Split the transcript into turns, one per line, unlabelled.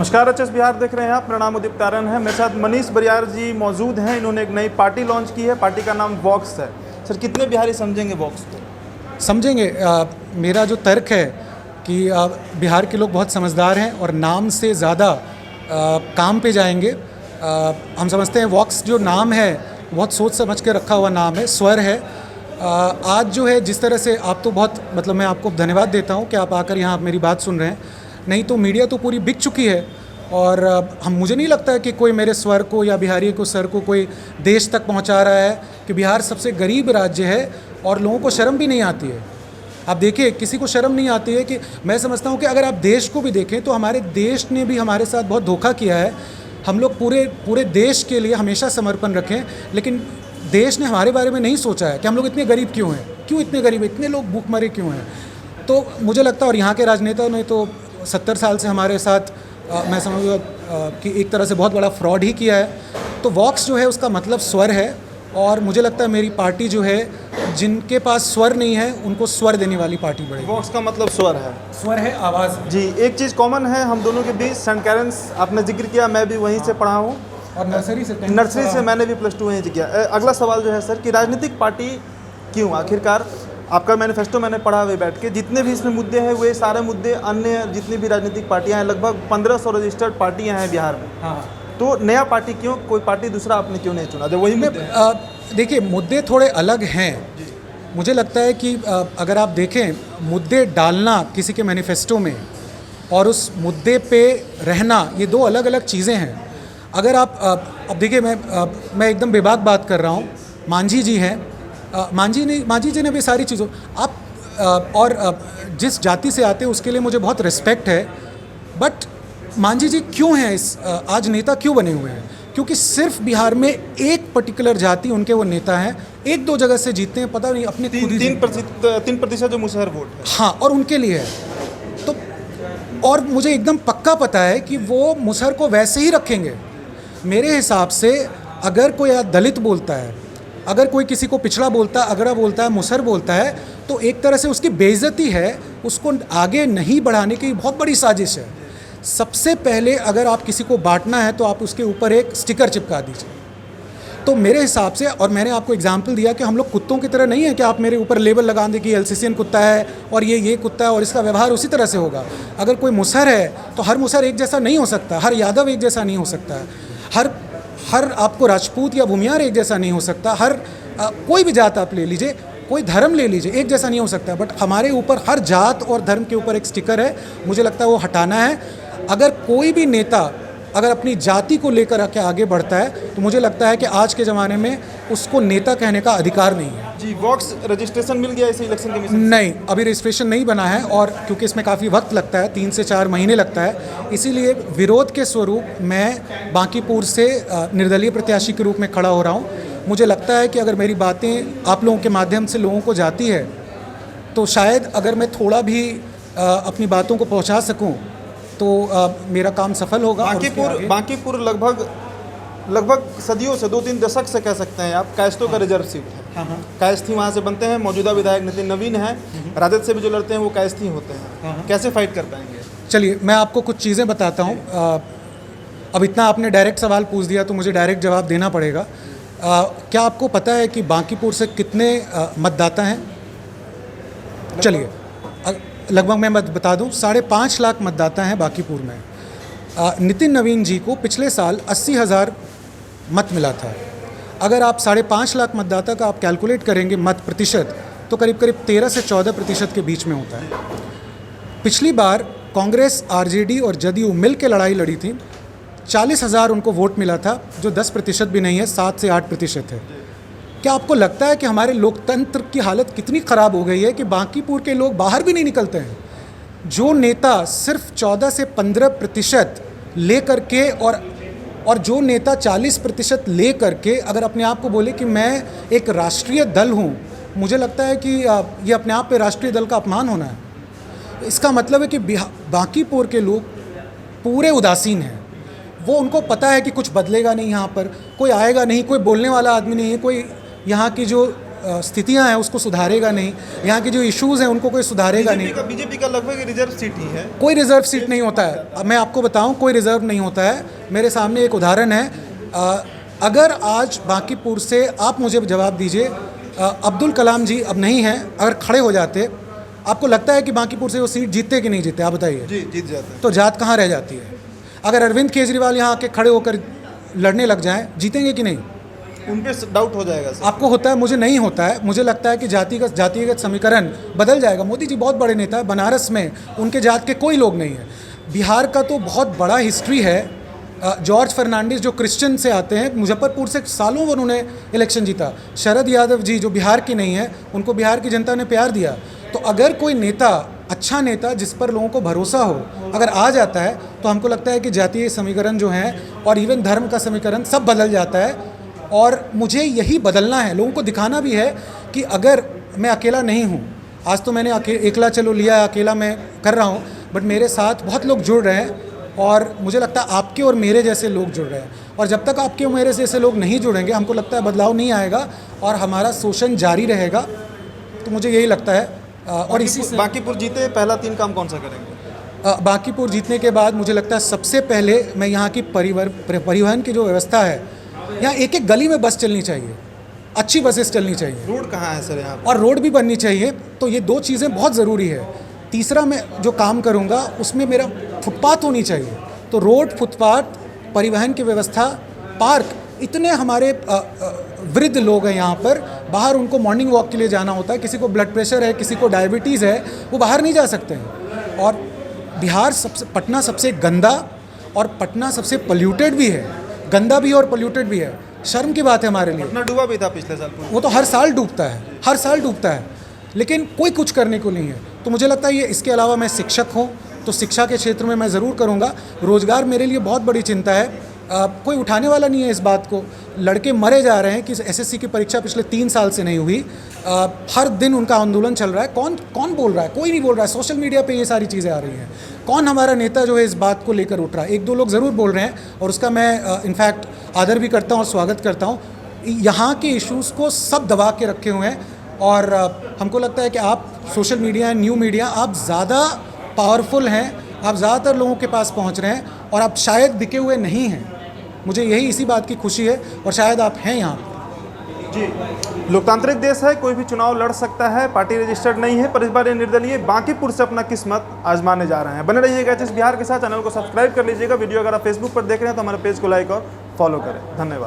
नमस्कार, एचएस बिहार देख रहे हैं आप। प्रणाम, उदित तारण है। मेरे साथ मनीष बरियार जी मौजूद हैं। इन्होंने एक नई पार्टी लॉन्च की है। पार्टी का नाम वॉक्स है। सर, कितने बिहारी समझेंगे वॉक्स को?
समझेंगे। मेरा जो तर्क है कि बिहार के लोग बहुत समझदार हैं और नाम से ज़्यादा काम पे जाएंगे। हम समझते हैं वॉक्स जो नाम है बहुत सोच समझ के रखा हुआ नाम है, स्वर है। आज जो है जिस तरह से आप तो बहुत मैं आपको धन्यवाद देता हूँ कि आप आकर यहाँ मेरी बात सुन रहे हैं। नहीं तो मीडिया तो पूरी बिक चुकी है और मुझे नहीं लगता है कि कोई मेरे स्वर को या बिहारी को सर को कोई देश तक पहुँचा रहा है कि बिहार सबसे गरीब राज्य है और लोगों को शर्म भी नहीं आती है। आप देखिए, किसी को शर्म नहीं आती है कि मैं समझता हूँ कि अगर आप देश को भी देखें तो हमारे देश ने भी हमारे साथ बहुत धोखा किया है। हम लोग पूरे देश के लिए हमेशा समर्पण रखें, लेकिन देश ने हमारे बारे में नहीं सोचा है कि हम लोग इतने गरीब क्यों हैं, क्यों इतने गरीब, इतने लोग भूखमरे क्यों हैं। तो मुझे लगता है, और यहाँ के राजनेताओं ने तो 70 साल से हमारे साथ मैं समझूँगा कि एक तरह से बहुत बड़ा फ्रॉड ही किया है। तो वॉक्स जो है उसका मतलब स्वर है और मुझे लगता है मेरी पार्टी जो है, जिनके पास स्वर नहीं है उनको स्वर देने वाली पार्टी बनेगी।
वॉक्स का मतलब स्वर है।
स्वर है, आवाज़
जी। एक चीज़ कॉमन है हम दोनों के बीच, सेंट कैरेंस आपने जिक्र किया, मैं भी वहीं से पढ़ा हूँ
और नर्सरी से
मैंने भी +2 वहीं से किया। अगला सवाल जो है सर कि राजनीतिक पार्टी क्यों? आखिरकार आपका मैनिफेस्टो मैंने पढ़ा हुए बैठ के, जितने भी इसमें मुद्दे हैं वे सारे मुद्दे अन्य जितनी भी राजनीतिक पार्टियां हैं, लगभग 1500 रजिस्टर्ड पार्टियां हैं बिहार में।
हाँ।
तो नया पार्टी क्यों? कोई पार्टी दूसरा आपने क्यों नहीं चुना? जब वही मुद्दे
देखिए, मुद्दे थोड़े अलग हैं। मुझे लगता है कि अगर आप देखें, मुद्दे डालना किसी के मैनिफेस्टो में और उस मुद्दे पे रहना, ये दो अलग अलग चीज़ें हैं। अगर आप अब देखिए, मैं एकदम बेबाक बात कर रहा हूँ। मांझी जी हैं, मांझी जी ने भी सारी चीज़ों और जिस जाति से आते हैं उसके लिए मुझे बहुत रिस्पेक्ट है। बट मांझी जी क्यों हैं आज नेता क्यों बने हुए हैं? क्योंकि सिर्फ बिहार में एक पर्टिकुलर जाति उनके वो नेता हैं, 1-2 जगह से जीतते हैं, पता नहीं अपने
3% जो मुसहर वोट है।
हाँ, और उनके लिए है। तो और मुझे एकदम पक्का पता है कि वो मुसहर को वैसे ही रखेंगे। मेरे हिसाब से अगर कोई दलित बोलता है, अगर कोई किसी को पिछड़ा बोलता है, अगड़ा बोलता है, मुसहर बोलता है, तो एक तरह से उसकी बेइज्जती है, उसको आगे नहीं बढ़ाने की बहुत बड़ी साजिश है। सबसे पहले अगर आप किसी को बांटना है तो आप उसके ऊपर एक स्टिकर चिपका दीजिए। तो मेरे हिसाब से, और मैंने आपको एग्जाम्पल दिया कि हम लोग कुत्तों की तरह नहीं है कि आप मेरे ऊपर लेबल लगा दें कि एलसीसीएन कुत्ता है और ये कुत्ता है और इसका व्यवहार उसी तरह से होगा। अगर कोई मुसहर है तो हर मुसहर एक जैसा नहीं हो सकता, हर यादव एक जैसा नहीं हो सकता है, हर आपको राजपूत या भूमियार एक जैसा नहीं हो सकता, कोई भी जात आप ले लीजिए, कोई धर्म ले लीजिए, एक जैसा नहीं हो सकता। बट हमारे ऊपर हर जात और धर्म के ऊपर एक स्टिकर है, मुझे लगता है वो हटाना है। अगर कोई भी नेता अगर अपनी जाति को लेकर के आगे बढ़ता है तो मुझे लगता है कि आज के ज़माने में उसको नेता कहने का अधिकार नहीं है।
जी। वॉक्स रजिस्ट्रेशन मिल गया इस इलेक्शन कमीशन?
नहीं, अभी रजिस्ट्रेशन नहीं बना है और क्योंकि इसमें काफ़ी वक्त लगता है, 3 से 4 महीने लगता है, इसीलिए विरोध के स्वरूप मैं बांकीपुर से निर्दलीय प्रत्याशी के रूप में खड़ा हो रहा हूँ। मुझे लगता है कि अगर मेरी बातें आप लोगों के माध्यम से लोगों को जाती है तो शायद अगर मैं थोड़ा भी अपनी बातों को पहुँचा सकूँ तो मेरा काम सफल होगा।
बांकीपुर लगभग सदियों से 2-3 दशक से कह सकते हैं आप, कायस्थों का रिजर्व सीट है।
हाँ।
कायस्थी वहाँ से बनते हैं। मौजूदा विधायक नितिन नवीन हैं, राजद से भी जो लड़ते हैं वो कायस्थी होते हैं। कैसे फाइट कर पाएंगे?
चलिए, मैं आपको कुछ चीज़ें बताता हूँ। अब इतना आपने डायरेक्ट सवाल पूछ दिया तो मुझे डायरेक्ट जवाब देना पड़ेगा। क्या आपको पता है कि बांकीपुर से कितने मतदाता हैं? चलिए, लगभग मैं बता दूं, 5.5 लाख मतदाता हैं बांकीपुर में। नितिन नवीन जी को पिछले साल 80,000 मत मिला था। अगर आप 5.5 लाख मतदाता का आप कैलकुलेट करेंगे मत प्रतिशत, तो करीब 13 से 14% के बीच में होता है। पिछली बार कांग्रेस, आरजेडी और जदयू मिल के लड़ाई लड़ी थी, 40,000 उनको वोट मिला था, जो 10% भी नहीं है, 7 से 8% है। क्या आपको लगता है कि हमारे लोकतंत्र की हालत कितनी ख़राब हो गई है कि बांकीपुर के लोग बाहर भी नहीं निकलते हैं? जो नेता सिर्फ 14 से 15% ले करके और जो नेता 40% ले करके अगर अपने आप को बोले कि मैं एक राष्ट्रीय दल हूँ, मुझे लगता है कि ये अपने आप पे राष्ट्रीय दल का अपमान होना है। इसका मतलब है कि बांकीपुर के लोग पूरे उदासीन हैं। वो उनको पता है कि कुछ बदलेगा नहीं, यहाँ पर कोई आएगा नहीं, कोई बोलने वाला आदमी नहीं है, कोई यहाँ की जो स्थितियां हैं उसको सुधारेगा नहीं, यहाँ के जो इश्यूज़ हैं उनको कोई सुधारेगा नहीं।
बीजेपी का लगभग रिजर्व सीट ही है।
कोई रिजर्व सीट नहीं होता है। अब मैं आपको बताऊं, कोई रिजर्व नहीं होता है। मेरे सामने एक उदाहरण है। अगर आज बांकीपुर से आप मुझे जवाब दीजिए, अब्दुल कलाम जी अब नहीं हैं, अगर खड़े हो जाते, आपको लगता है कि बांकीपुर से वो सीट जीतते कि नहीं जीतते? आप बताइए।
जी, जीत जाते हैं।
तो जात कहाँ रह जाती है? अगर अरविंद केजरीवाल यहाँ आके खड़े होकर लड़ने लग जाएं, जीतेंगे कि नहीं?
उन पे डाउट हो जाएगा सर।
आपको होता है, मुझे नहीं होता है। मुझे लगता है कि जातिगत समीकरण बदल जाएगा। मोदी जी बहुत बड़े नेता है, बनारस में उनके जात के कोई लोग नहीं है। बिहार का तो बहुत बड़ा हिस्ट्री है। जॉर्ज फर्नांडिस जो क्रिश्चियन से आते हैं, मुजफ्फरपुर से सालों उन्होंने इलेक्शन जीता। शरद यादव जी जो बिहार की नहीं है, उनको बिहार की जनता ने प्यार दिया। तो अगर कोई नेता, अच्छा नेता जिस पर लोगों को भरोसा हो, अगर आ जाता है तो हमको लगता है कि जातीय समीकरण जो हैं और इवन धर्म का समीकरण सब बदल जाता है। और मुझे यही बदलना है, लोगों को दिखाना भी है कि अगर मैं अकेला नहीं हूँ। आज तो मैंने एकला चलो लिया, अकेला मैं कर रहा हूँ, बट मेरे साथ बहुत लोग जुड़ रहे हैं और मुझे लगता है आपके और मेरे जैसे लोग जुड़ रहे हैं। और जब तक आपके और मेरे जैसे लोग नहीं जुड़ेंगे, हमको लगता है बदलाव नहीं आएगा और हमारा शोषण जारी रहेगा। तो मुझे यही लगता है। और इसी से
बांकीपुर जीते पहला 3 काम कौन सा करेंगे?
बांकीपुर जीतने के बाद मुझे लगता है सबसे पहले मैं यहाँ की परिवहन की जो व्यवस्था है, यहाँ एक एक गली में बस चलनी चाहिए, अच्छी बसेस चलनी चाहिए।
रोड कहाँ है सर यहाँ पे?
और रोड भी बननी चाहिए। तो ये 2 चीज़ें बहुत ज़रूरी है। तीसरा मैं जो काम करूँगा उसमें मेरा फुटपाथ होनी चाहिए। तो रोड, फुटपाथ, परिवहन की व्यवस्था, पार्क, इतने हमारे वृद्ध लोग हैं यहाँ पर, बाहर उनको मॉर्निंग वॉक के लिए जाना होता है। किसी को ब्लड प्रेशर है, किसी को डायबिटीज़ है, वो बाहर नहीं जा सकते हैं। और बिहार पटना सबसे गंदा और पटना सबसे पोल्यूटेड भी है, गंदा भी और पोल्यूटेड भी है। शर्म की बात है हमारे लिए।
पटना डूबा भी था पिछले साल।
वो तो हर साल डूबता है, हर साल डूबता है, लेकिन कोई कुछ करने को नहीं है। तो मुझे लगता है ये, इसके अलावा मैं शिक्षक हूँ तो शिक्षा के क्षेत्र में मैं ज़रूर करूँगा। रोज़गार मेरे लिए बहुत बड़ी चिंता है। कोई उठाने वाला नहीं है इस बात को। लड़के मरे जा रहे हैं कि एसएससी की परीक्षा पिछले 3 साल से नहीं हुई। हर दिन उनका आंदोलन चल रहा है। कौन बोल रहा है? कोई नहीं बोल रहा है। सोशल मीडिया पे ये सारी चीज़ें आ रही हैं। कौन हमारा नेता जो है इस बात को लेकर उठ रहा है? 1-2 लोग ज़रूर बोल रहे हैं और उसका मैं इनफैक्ट आदर भी करता हूँ और स्वागत करता हूँ। यहाँ के इश्यूज़ को सब दबा के रखे हुए हैं और हमको लगता है कि आप सोशल मीडिया, न्यू मीडिया, आप ज़्यादा पावरफुल हैं, आप ज़्यादातर लोगों के पास पहुँच रहे हैं और आप शायद बिके हुए नहीं हैं। मुझे यही इसी बात की खुशी है और शायद आप हैं यहाँ।
जी, लोकतांत्रिक देश है, कोई भी चुनाव लड़ सकता है, पार्टी रजिस्टर्ड नहीं है, पर इस बार ये निर्दलीय बांकीपुर से अपना किस्मत आजमाने जा रहे हैं। बने रहिएगा एचएस बिहार के साथ। चैनल को सब्सक्राइब कर लीजिएगा। वीडियो अगर आप फेसबुक पर देख रहे हैं तो हमारे पेज को लाइक और फॉलो करें। धन्यवाद।